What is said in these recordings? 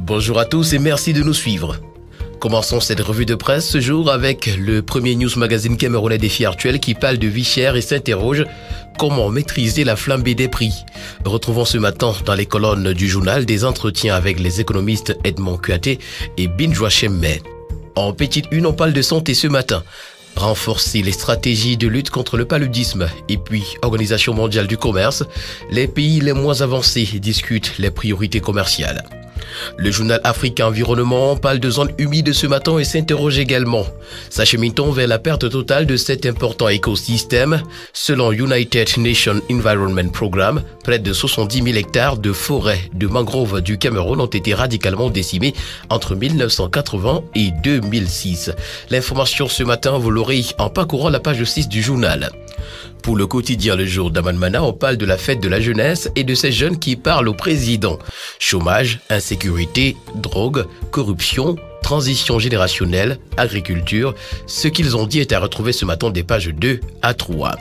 Bonjour à tous et merci de nous suivre. Commençons cette revue de presse ce jour avec le premier news magazine camerounais Défi Actuel qui parle de vie chère et s'interroge comment maîtriser la flambée des prix. Retrouvons ce matin dans les colonnes du journal des entretiens avec les économistes Edmond Kuaté et Binjoua Chemme. En petite une, on parle de santé ce matin. Renforcer les stratégies de lutte contre le paludisme et puis Organisation mondiale du commerce, les pays les moins avancés discutent les priorités commerciales. Le journal Africa Environnement parle de zones humides ce matin et s'interroge également. S'achemine-t-on vers la perte totale de cet important écosystème? Selon United Nations Environment Programme, près de 70 000 hectares de forêts de mangroves du Cameroun ont été radicalement décimés entre 1980 et 2006. L'information ce matin, vous l'aurez en parcourant la page 6 du journal. Pour le quotidien Le Jour d'Amanmana, on parle de la fête de la jeunesse et de ces jeunes qui parlent au président. Chômage, insécurité, drogue, corruption, transition générationnelle, agriculture. Ce qu'ils ont dit est à retrouver ce matin des pages 2 à 3.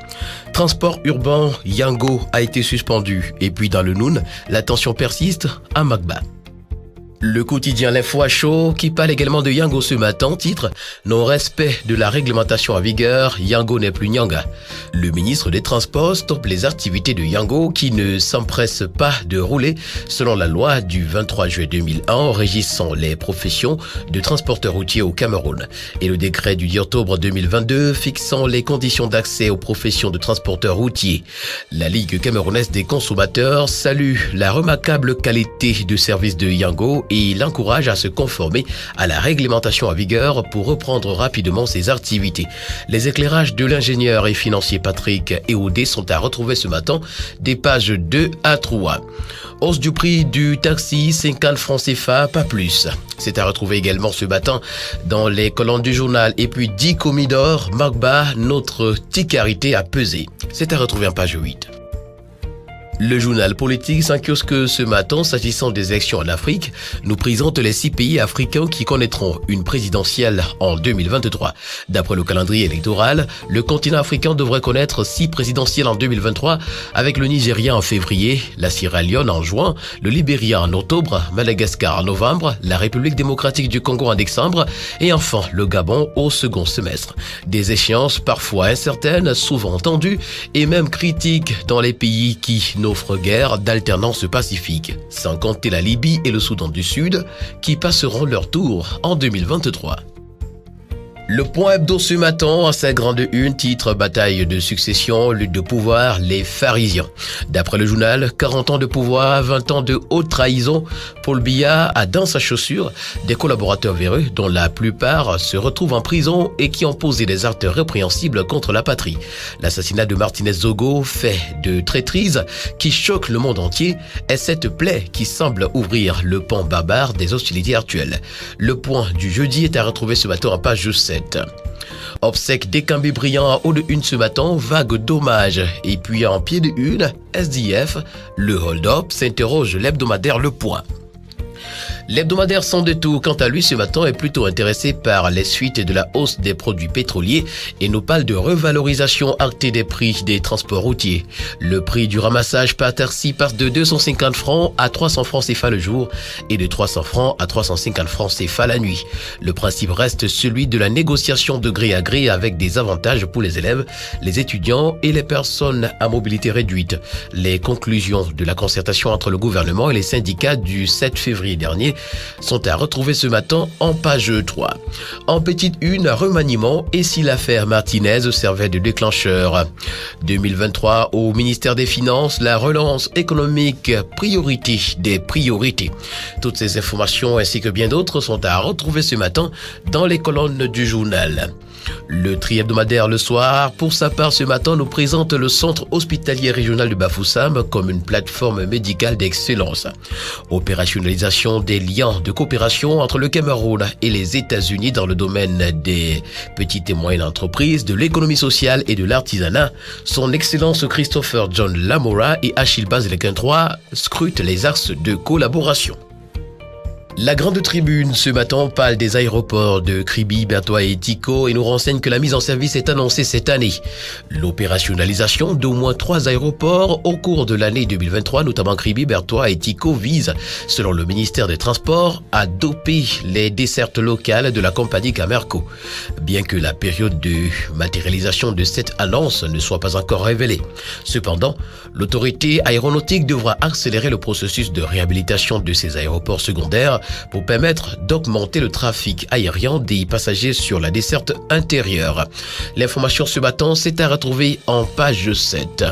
Transport urbain, Yango a été suspendu. Et puis dans le Noun, la tension persiste à Magba. Le quotidien L'Info à chaud qui parle également de Yango ce matin, titre « Non-respect de la réglementation en vigueur, Yango n'est plus Nyanga ». Le ministre des Transports stoppe les activités de Yango qui ne s'empresse pas de rouler selon la loi du 23 juillet 2001 régissant les professions de transporteurs routiers au Cameroun et le décret du 10 octobre 2022 fixant les conditions d'accès aux professions de transporteurs routiers. La Ligue camerounaise des consommateurs salue la remarquable qualité de service de Yango et il encourage à se conformer à la réglementation en vigueur pour reprendre rapidement ses activités. Les éclairages de l'ingénieur et financier Patrick Eodé sont à retrouver ce matin des pages 2 à 3. Hausse du prix du taxi, 50 francs CFA, pas plus. C'est à retrouver également ce matin dans les colonnes du journal. Et puis 10 commis d'or, Magba, notre ticarité a pesé. C'est à retrouver en page 8. Le journal politique sans kiosque ce matin, s'agissant des élections en Afrique, nous présente les 6 pays africains qui connaîtront une présidentielle en 2023. D'après le calendrier électoral, le continent africain devrait connaître 6 présidentielles en 2023, avec le Nigeria en février, la Sierra Leone en juin, le Libéria en octobre, Madagascar en novembre, la République démocratique du Congo en décembre et enfin le Gabon au second semestre. Des échéances parfois incertaines, souvent tendues et même critiques dans les pays qui n'offre guère d'alternance pacifique, sans compter la Libye et le Soudan du Sud, qui passeront leur tour en 2023. Le point hebdo ce matin, à sa grande une, titre « Bataille de succession, lutte de pouvoir, les pharisiens ». D'après le journal, 40 ans de pouvoir, 20 ans de haute trahison. Paul Biya a dans sa chaussure des collaborateurs véreux dont la plupart se retrouvent en prison et qui ont posé des actes répréhensibles contre la patrie. L'assassinat de Martinez Zogo, fait de traîtrise qui choque le monde entier, est cette plaie qui semble ouvrir le pan barbare des hostilités actuelles. Le point du jeudi est à retrouver ce matin en page 7. Obsèque d'Ekambé Brillant en haut de une ce matin, vague d'hommage. Et puis en pied de une, SDF, le hold-up s'interroge l'hebdomadaire Le Point. L'hebdomadaire Sans Détour, quant à lui, ce matin, est plutôt intéressé par les suites de la hausse des produits pétroliers et nous parle de revalorisation actée des prix des transports routiers. Le prix du ramassage par taxi passe de 250 francs à 300 francs CFA le jour et de 300 francs à 350 francs CFA la nuit. Le principe reste celui de la négociation de gré à gré avec des avantages pour les élèves, les étudiants et les personnes à mobilité réduite. Les conclusions de la concertation entre le gouvernement et les syndicats du 7 février dernier sont à retrouver ce matin en page 3. En petite une, remaniement et si l'affaire Martinez servait de déclencheur. 2023 au ministère des Finances, la relance économique, priorité des priorités. Toutes ces informations ainsi que bien d'autres sont à retrouver ce matin dans les colonnes du journal. Le tri-hebdomadaire Le Soir, pour sa part ce matin, nous présente le centre hospitalier régional de Bafoussam comme une plateforme médicale d'excellence. Opérationnalisation des liens de coopération entre le Cameroun et les États-Unis dans le domaine des petites et moyennes entreprises, de l'économie sociale et de l'artisanat. Son Excellence Christopher John Lamora et Achille Bazelequin III scrutent les axes de collaboration. La grande tribune ce matin parle des aéroports de Kribi, Bertoua et Tiko et nous renseigne que la mise en service est annoncée cette année. L'opérationnalisation d'au moins 3 aéroports au cours de l'année 2023, notamment Kribi, Bertoua et Tiko, vise, selon le ministère des Transports, à doper les dessertes locales de la compagnie Camerco. Bien que la période de matérialisation de cette annonce ne soit pas encore révélée. Cependant, l'autorité aéronautique devra accélérer le processus de réhabilitation de ces aéroports secondaires pour permettre d'augmenter le trafic aérien des passagers sur la desserte intérieure. L'information ce matin, c'est à retrouver en page 7.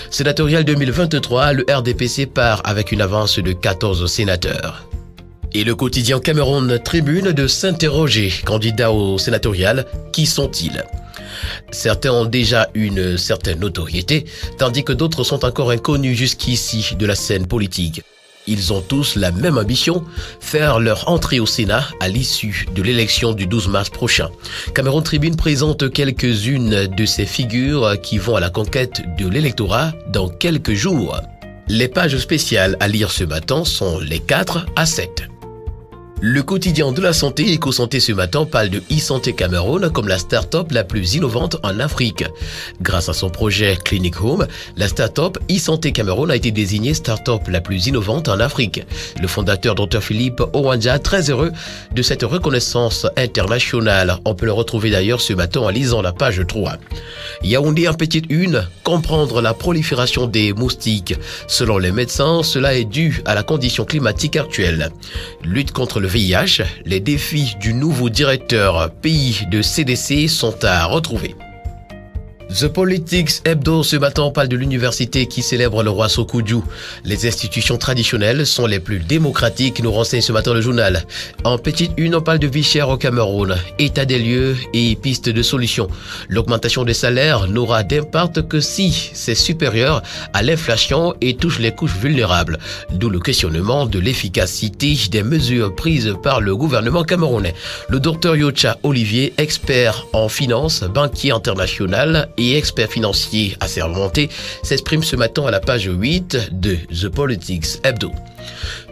Sénatorial 2023, le RDPC part avec une avance de 14 sénateurs. Et le quotidien Cameroun Tribune de s'interroger, candidat au sénatorial, qui sont-ils ? Certains ont déjà une certaine notoriété, tandis que d'autres sont encore inconnus jusqu'ici de la scène politique. Ils ont tous la même ambition, faire leur entrée au Sénat à l'issue de l'élection du 12 mars prochain. Cameroun Tribune présente quelques-unes de ces figures qui vont à la conquête de l'électorat dans quelques jours. Les pages spéciales à lire ce matin sont les 4 à 7. Le quotidien de la santé Eco-Santé ce matin parle de e-Santé Cameroun comme la start-up la plus innovante en Afrique. Grâce à son projet Clinic Home, la start-up e-Santé Cameroun a été désignée start-up la plus innovante en Afrique. Le fondateur Dr Philippe Owanja, très heureux de cette reconnaissance internationale. On peut le retrouver d'ailleurs ce matin en lisant la page 3. Yaoundé en petite une, comprendre la prolifération des moustiques. Selon les médecins, cela est dû à la condition climatique actuelle. Lutte contre le VIH, les défis du nouveau directeur pays de CDC sont à retrouver. The Politics Hebdo ce matin parle de l'université qui célèbre le roi Sokudju. Les institutions traditionnelles sont les plus démocratiques, nous renseigne ce matin le journal. En petite une, on parle de vie chère au Cameroun, état des lieux et pistes de solutions. L'augmentation des salaires n'aura d'impact que si c'est supérieur à l'inflation et touche les couches vulnérables. D'où le questionnement de l'efficacité des mesures prises par le gouvernement camerounais. Le docteur Yocha Olivier, expert en finance, banquier international et expert financier assermenté, s'exprime ce matin à la page 8 de The Politics Hebdo.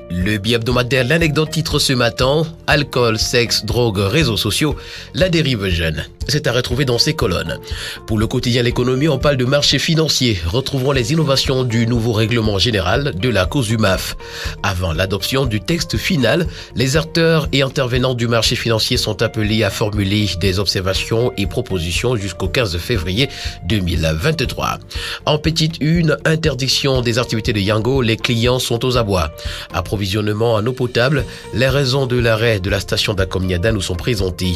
Le bi-hebdomadaire L'Anecdote titre ce matin « Alcool, sexe, drogue, réseaux sociaux, la dérive jeune ». C'est à retrouver dans ces colonnes. Pour le quotidien L'économie, on parle de marché financier. Retrouvons les innovations du nouveau règlement général de la COSUMAF. Avant l'adoption du texte final, les acteurs et intervenants du marché financier sont appelés à formuler des observations et propositions jusqu'au 15 février 2023. En petite une, interdiction des activités de Yango, les clients sont aux abois. Approvisionnement en eau potable, les raisons de l'arrêt de la station d'Akomniada nous sont présentées.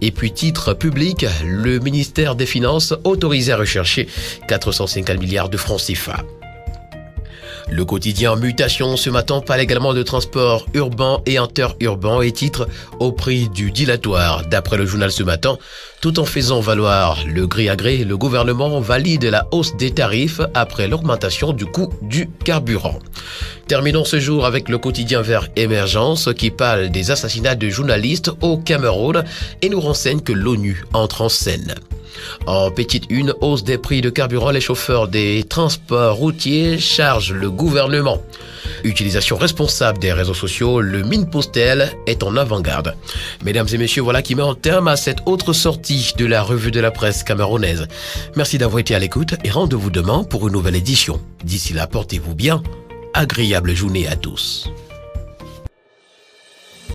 Et puis titre public, le ministère des Finances autorisé à rechercher 450 milliards de francs CFA. Le quotidien Mutation ce matin parle également de transport urbain et interurbain et titre au prix du dilatoire. D'après le journal ce matin, tout en faisant valoir le gré à gré, le gouvernement valide la hausse des tarifs après l'augmentation du coût du carburant. Terminons ce jour avec le quotidien Vert Émergence qui parle des assassinats de journalistes au Cameroun et nous renseigne que l'ONU entre en scène. En petite une, hausse des prix de carburant, les chauffeurs des transports routiers chargent le gouvernement. Utilisation responsable des réseaux sociaux, le mine postel est en avant-garde. Mesdames et messieurs, voilà qui met un terme à cette autre sortie de la revue de la presse camerounaise. Merci d'avoir été à l'écoute et rendez-vous demain pour une nouvelle édition. D'ici là, portez-vous bien. Agréable journée à tous.